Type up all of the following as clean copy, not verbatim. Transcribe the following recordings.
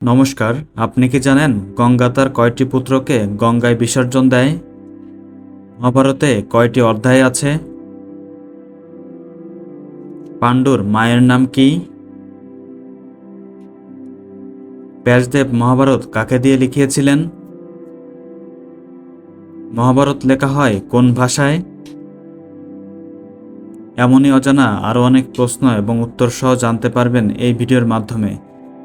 নমস্কার, আপনি কি জানেন গঙ্গা তার কয়টি পুত্রকে গঙ্গায় বিসর্জন দেয়? মহাভারতে কয়টি অধ্যায় আছে? পাণ্ডুর মায়ের নাম কি? ব্যাসদেব মহাভারত কাকে দিয়ে লিখিয়েছিলেন? মহাভারত লেখা হয় কোন ভাষায়? এমনই অজানা আরও অনেক প্রশ্ন এবং উত্তর সহ জানতে পারবেন এই ভিডিওর মাধ্যমে।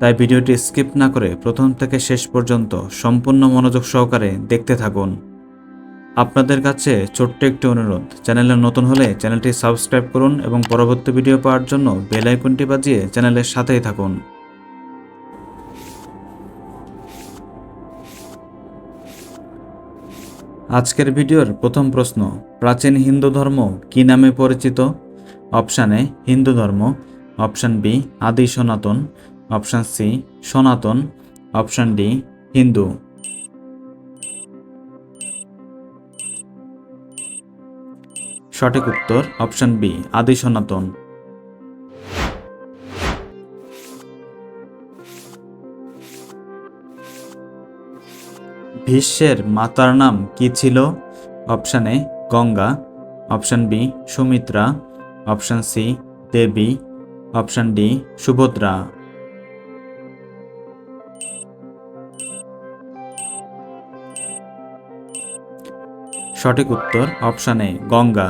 তাই ভিডিওটি স্কিপ না করে প্রথম থেকে শেষ পর্যন্ত সম্পূর্ণ মনোযোগ সহকারে দেখতে থাকুন। আপনাদের কাছে ছোট্ট একটি অনুরোধ, চ্যানেলে নতুন হলে চ্যানেলটি সাবস্ক্রাইব করুন এবং পরবর্তী ভিডিও পাওয়ার জন্য বেল আইকনটি বাজিয়ে চ্যানেলের সাথেই থাকুন। আজকের ভিডিওর প্রথম প্রশ্ন, প্রাচীন হিন্দু ধর্ম কি নামে পরিচিত? অপশান এ হিন্দু ধর্ম, অপশান বি আদি সনাতন, অপশান সি সনাতন, অপশান ডি হিন্দু। সঠিক উত্তর অপশান বি আদি সনাতন। ভীষ্মের মাতার নাম কি ছিল? Option A Ganga, option B Sumitra, option C Devi, option D Subhadra. সঠিক উত্তর অপশান এ গঙ্গা।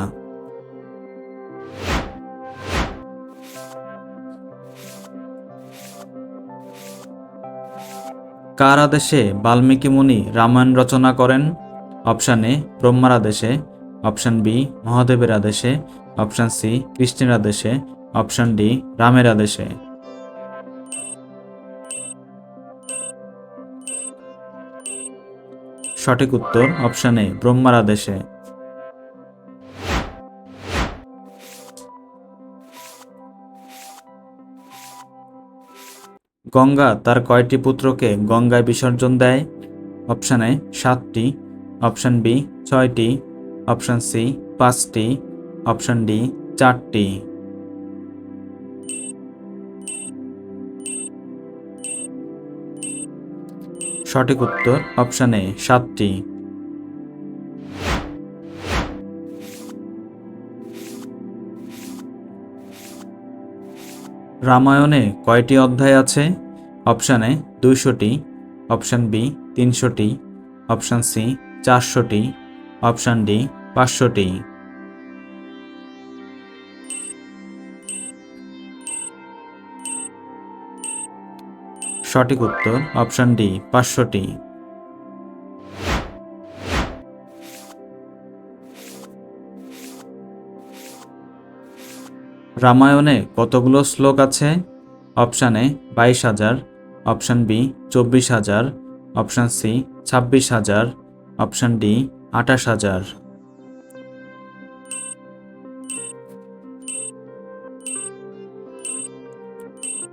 কার আদেশে বাল্মীকি মুনি রামায়ণ রচনা করেন? অপশান এ ব্রহ্মার আদেশে, অপশান বি মহাদেবের আদেশে, অপশান সি কৃষ্ণের আদেশে, অপশান ডি রামের আদেশে। সঠিক উত্তর অপশান এ ব্রহ্মার আদেশে। গঙ্গা তার কয়টি পুত্রকে গঙ্গায় বিসর্জন দেয়? অপশান এ 7টি, অপশান বি 6টি, অপশান সি 5টি, অপশান ডি 4টি। সঠিক উত্তর অপশান এ 7টি। রামায়ণে কয়টি অধ্যায় আছে? অপশান এ 200টি, অপশান বি 300টি, অপশান সি 400টি, অপশান ডি 500টি। সঠিক উত্তর অপশান ডি 500টি। রামায়ণে কতগুলো শ্লোক আছে? Option A 22,000, option B 24,000, option C 26,000, option D 28,000।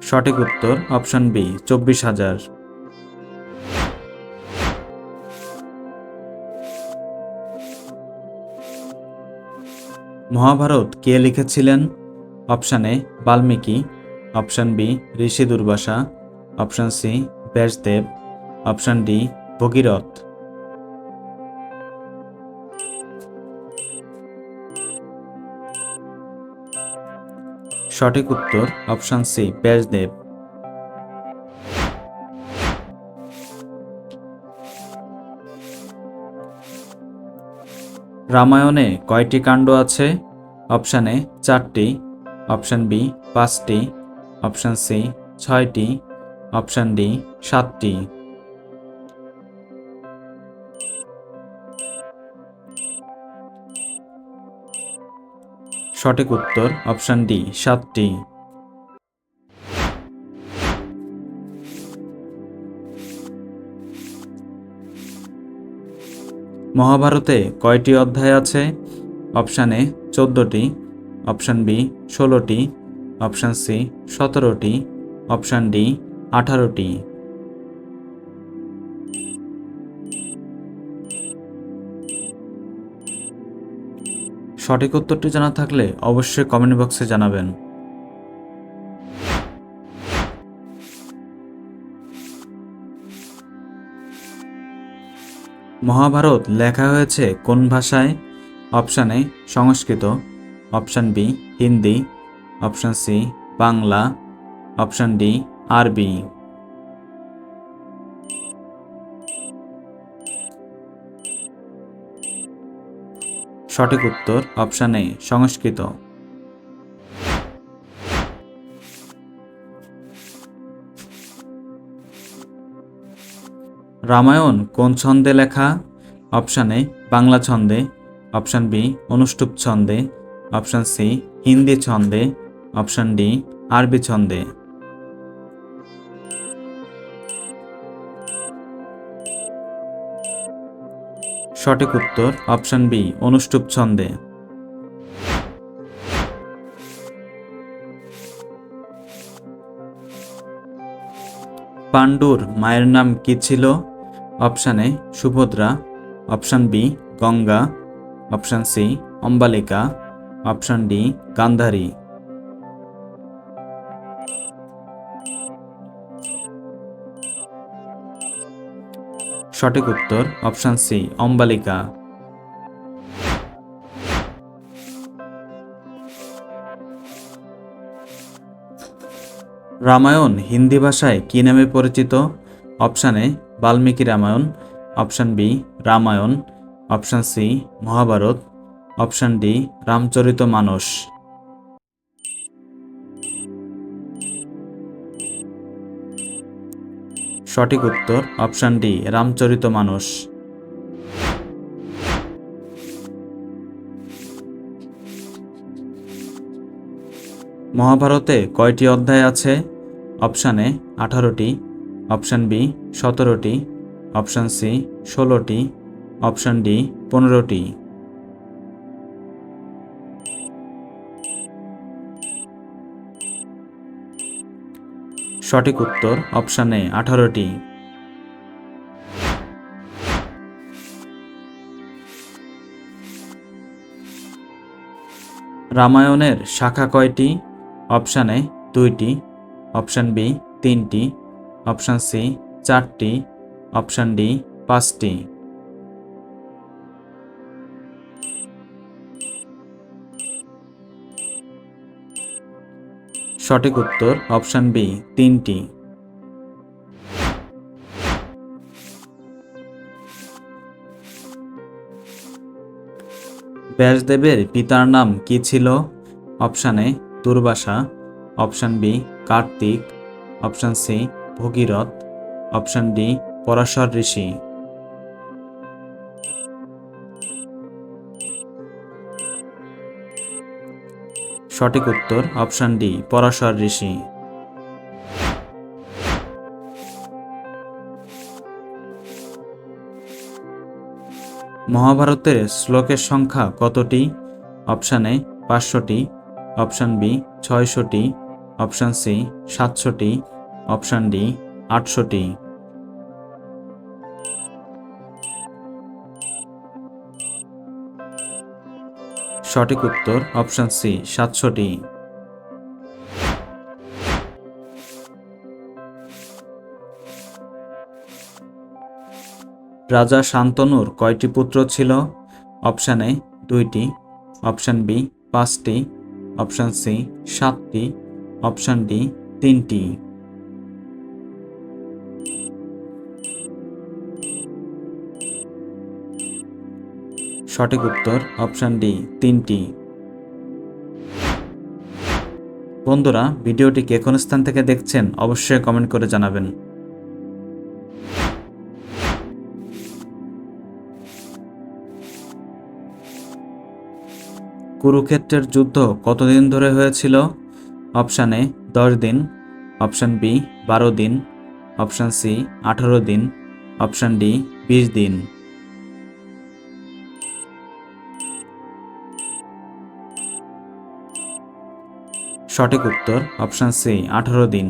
সঠিক উত্তর অপশান বি 24,000। মহাভারত কে লিখেছিলেন? Option A Valmiki, option B Rishi Durvasa, option C Vyasdev, option D Bhagirath. সঠিক উত্তর অপশান সি ব্যাসদেব। রামায়ণে কয়টি কাণ্ড আছে? অপশান এ 4টি, অপশান বি 5টি, অপশান সি 6টি, অপশান ডি 7টি। সঠিক উত্তর অপশান ডি 7টি। মহাভারতে কয়টি অধ্যায় আছে? অপশান এ 14টি, অপশান বি 16টি, অপশান সি 17টি, অপশান ডি 18টি। সঠিক উত্তরটি জানা থাকলে অবশ্যই কমেন্ট বক্সে জানাবেন। মহাভারত লেখা হয়েছে কোন ভাষায়? Option A Sanskrit, option B Hindi, option C Bangla, option D আরবি। সঠিক উত্তর অপশান এ সংস্কৃত। রামায়ণ কোন ছন্দে লেখা? অপশান এ বাংলা ছন্দে, অপশান বি অনুষ্টুপ ছন্দে, অপশান সি হিন্দি ছন্দে, অপশান ডি আরবি ছন্দে। সঠিক উত্তর অপশান বি অনুষ্টুপ ছন্দে। পাণ্ডুর মায়ের নাম কি ছিল? Option A Subhadra, option B Ganga, option C Ambalika, option D Gandhari. সঠিক উত্তর অপশান সি অম্বালিকা। রামায়ণ হিন্দি ভাষায় কি নামে পরিচিত? Option A Valmiki Ramayan, option B Ramayan, option C Mahabharat, option D Ramcharitmanas. সঠিক উত্তর অপশান ডি রামচরিতমানস। মহাভারতে কয়টি অধ্যায় আছে? অপশান এ 18টি, অপশান বি 17টি, অপশান সি 16টি, অপশান ডি 15টি। সঠিক উত্তর অপশান এ 18টি। রামায়ণের শাখা কয়টি? অপশান এ 2টি, অপশান বি 3টি, অপশান সি 4টি, অপশান ডি 5টি। সঠিক উত্তর অপশান বি 3টি। ব্যাসদেবের পিতার নাম কি ছিল? Option A Durvasa, option B Kartik, option C Bhagirath, option D Parashar Rishi. সঠিক উত্তর অপশান ডি পরাশর ঋষি। মহাভারতের শ্লোকের সংখ্যা কতটি? অপশান এ 500টি, অপশান বি 600টি, অপশান সি 700টি, অপশান ডি 800টি। সঠিক উত্তর অপশান সি 700টি। রাজা শান্তনুর কয়টি পুত্র ছিল? অপশান এ 2টি, অপশান বি 5টি, অপশান সি 7টি, অপশান ডি 3টি। সঠিক উত্তর অপশান ডি 3টি। বন্ধুরা, ভিডিওটি কে কোন স্থান থেকে দেখছেন অবশ্যই কমেন্ট করে জানাবেন। কুরুক্ষেত্রের যুদ্ধ কতদিন ধরে হয়েছিল? অপশান এ 10 দিন, অপশান বি 12 দিন, অপশান সি 18 দিন, অপশান ডি 20 দিন। সঠিক উত্তর অপশান সি 18 দিন।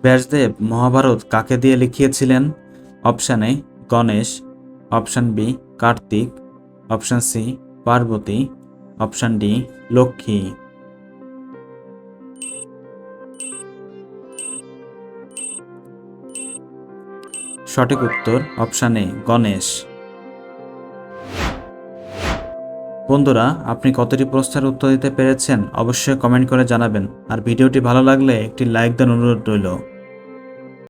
ব্যাসদেব মহাভারত কাকে দিয়ে লিখিয়েছিলেন? Option A Ganesh, option B Kartik, option C Parvati, option D Lakshmi. সঠিক উত্তর অপশান এ গণেশ। বন্ধুরা, আপনি কতটি প্রশ্নের উত্তর দিতে পেরেছেন অবশ্যই কমেন্ট করে জানাবেন। আর ভিডিওটি ভালো লাগলে একটি লাইক দেওয়ার অনুরোধ রইল।